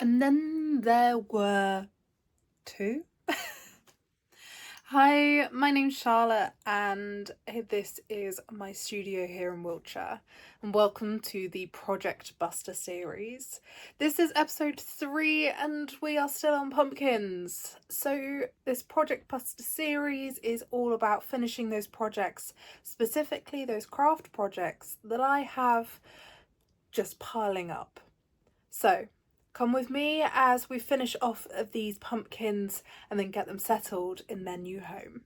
And then there were two. Hi, my name's Charlotte and this is my studio here in Wiltshire, and welcome to the Project Buster series. This is episode 3 and we are still on pumpkins. So this Project Buster series is all about finishing those projects, specifically those craft projects that I have just piling up. So come with me as we finish off of these pumpkins and then get them settled in their new home.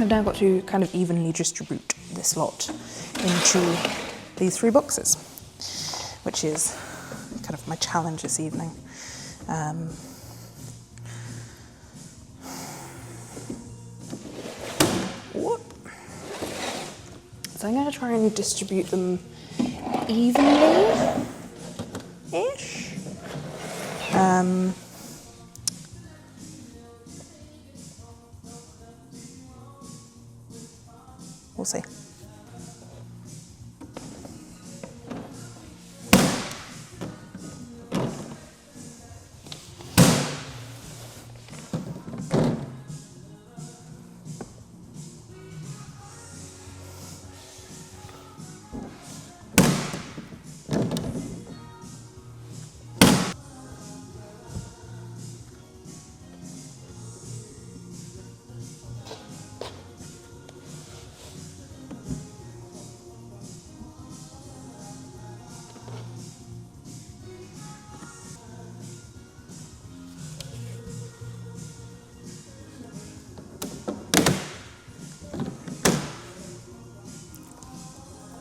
I've now got to kind of evenly distribute this lot into these 3 boxes, which is kind of my challenge this evening. So I'm going to try and distribute them evenly-ish. We'll see.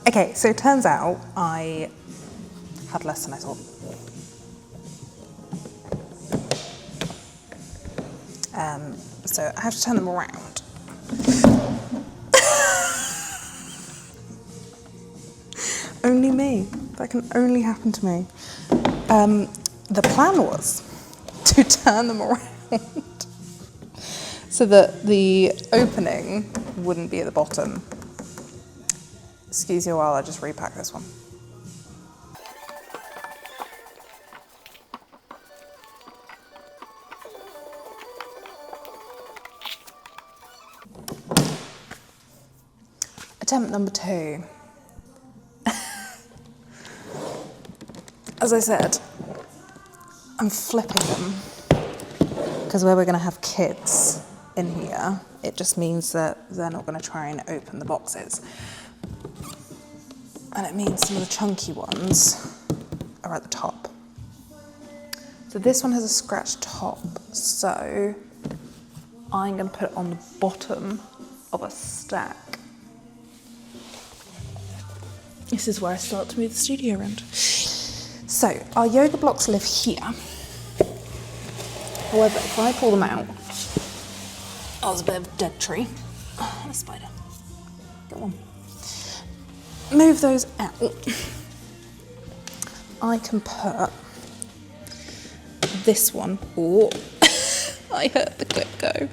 Okay, so it turns out I had less than I thought. So I have to turn them around. Only me. That can only happen to me. The plan was to turn them around so that the opening wouldn't be at the bottom. Excuse you while I just repack this one. Attempt number 2. As I said, I'm flipping them because where we're going to have kids in here, it just means that they're not going to try and open the boxes. And it means some of the chunky ones are at the top. So this one has a scratched top, so I'm going to put it on the bottom of a stack. This is where I start to move the studio around. So our yoga blocks live here. However, if I pull them out, oh, there's a bit of a dead tree. Oh, and a spider. Go on. Move those out. I can put this one. Oh, I heard the clip go.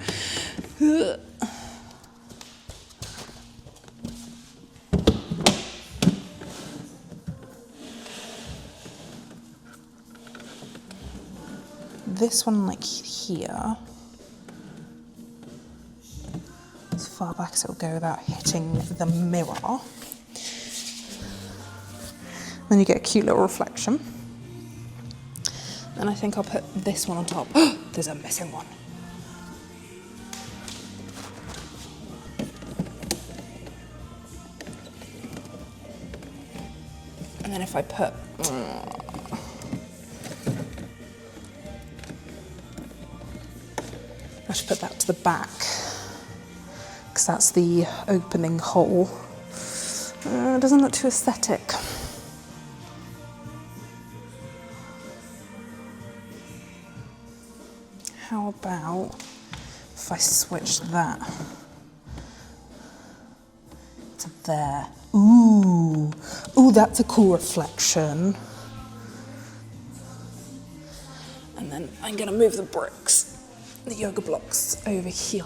This one, like here, as far back as it'll go without hitting the mirror. Then you get a cute little reflection. And I think I'll put this one on top. There's a missing one. And then if I put I should put that to the back because that's the opening hole. It doesn't look too aesthetic. How about if I switch that to there? Ooh, that's a cool reflection. And then I'm gonna move the bricks, the yoga blocks over here.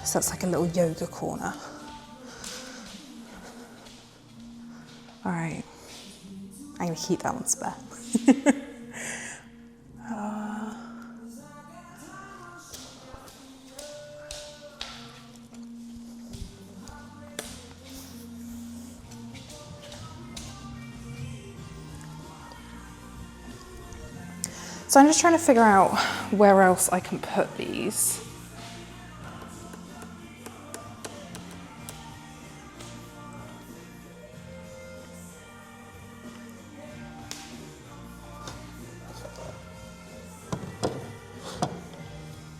So that's like a little yoga corner. All right, I'm gonna keep that one spare. So I'm just trying to figure out where else I can put these.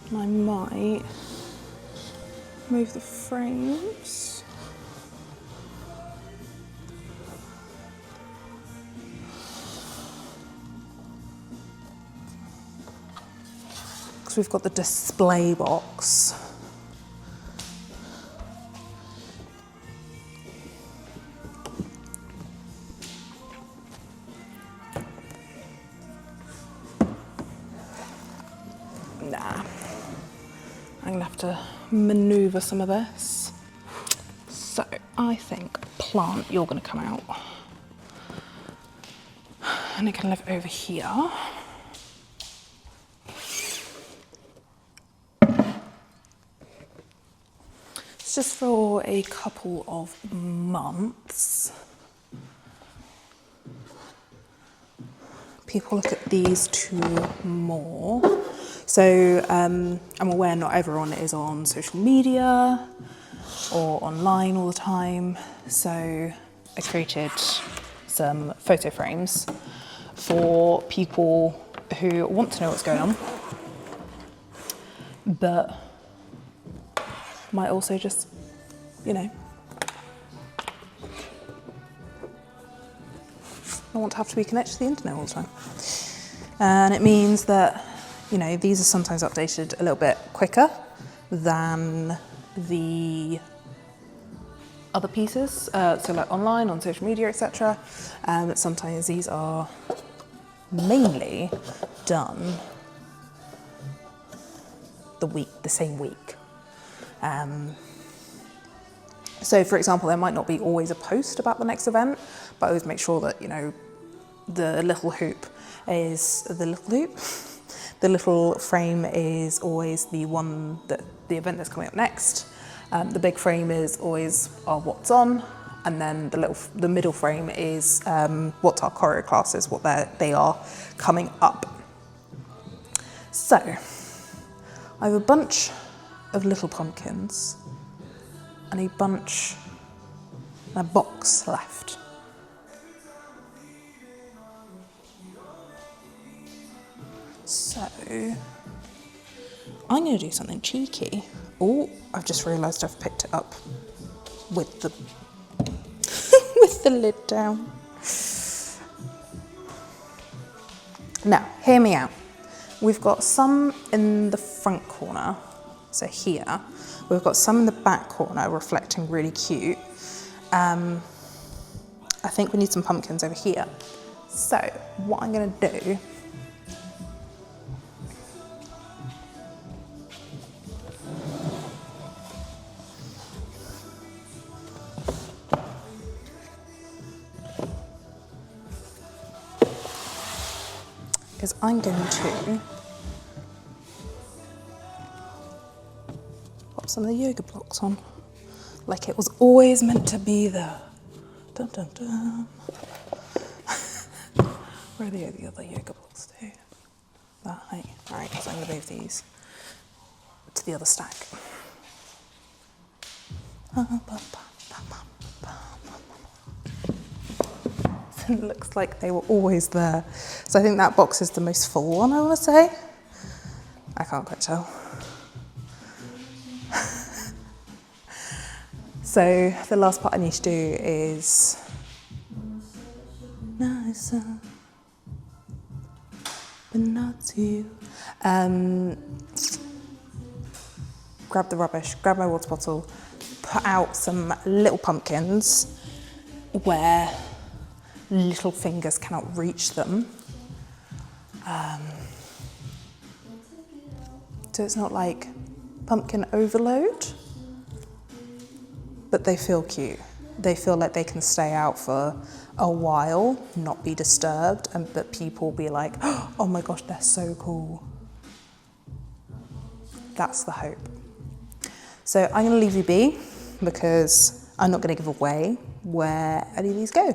And I might move the frames. Because we've got the display box. Nah, I'm gonna have to maneuver some of this. So I think plant, you're gonna come out. And it can live over here. It's just for a couple of months. People look at these two more. So I'm aware not everyone is on social media or online all the time. So I created some photo frames for people who want to know what's going on, but might also just, you know, I want to have to be connected to the internet all the time. And it means that, you know, these are sometimes updated a little bit quicker than the other pieces, so like online, on social media, etc. But sometimes these are mainly done the same week. So for example, there might not be always a post about the next event, but I always make sure that, you know, the little hoop is the little hoop. The little frame is always the one that the event that's coming up next. The big frame is always our what's on, and then the middle frame is what's our choreo classes, what they are coming up. So I have a bunch of little pumpkins and a box left. So I'm going to do something cheeky. Oh, I've just realised I've picked it up with the with the lid down. Now, hear me out. We've got some in the front corner, so here. We've got some in the back corner, reflecting really cute. I think we need some pumpkins over here. So what I'm going to do is I'm going to pop some of the yoga blocks on, like it was always meant to be there. Dun, dun, dun. Where are the other yoga blocks to? That height. Alright, so I'm going to move these to the other stack. It looks like they were always there. So I think that box is the most full one, I want to say. I can't quite tell. So the last part I need to do is nicer, but not too. Grab the rubbish, grab my water bottle, put out some little pumpkins where little fingers cannot reach them. So it's not like pumpkin overload, but they feel cute. They feel like they can stay out for a while, not be disturbed, and but people be like, oh my gosh, they're so cool. That's the hope. So I'm gonna leave you be because I'm not gonna give away where any of these go.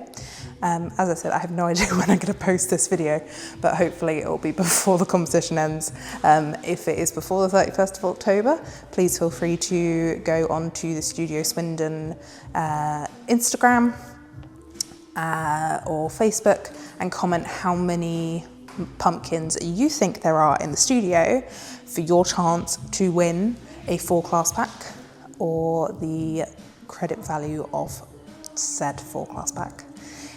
As I said, I have no idea when I'm going to post this video, but hopefully it will be before the competition ends. If it is before the 31st of October, please feel free to go onto the Studio Swindon Instagram or Facebook and comment how many pumpkins you think there are in the studio for your chance to win a 4-class pack or the credit value of said 4-class pack.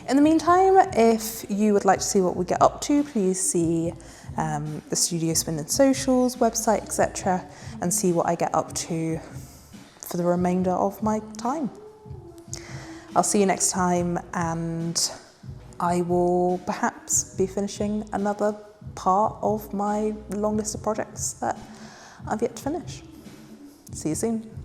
In the meantime, if you would like to see what we get up to, please see the Studio Swindon socials, website, etc., and see what I get up to for the remainder of my time. I'll see you next time, and I will perhaps be finishing another part of my long list of projects that I've yet to finish. See you soon.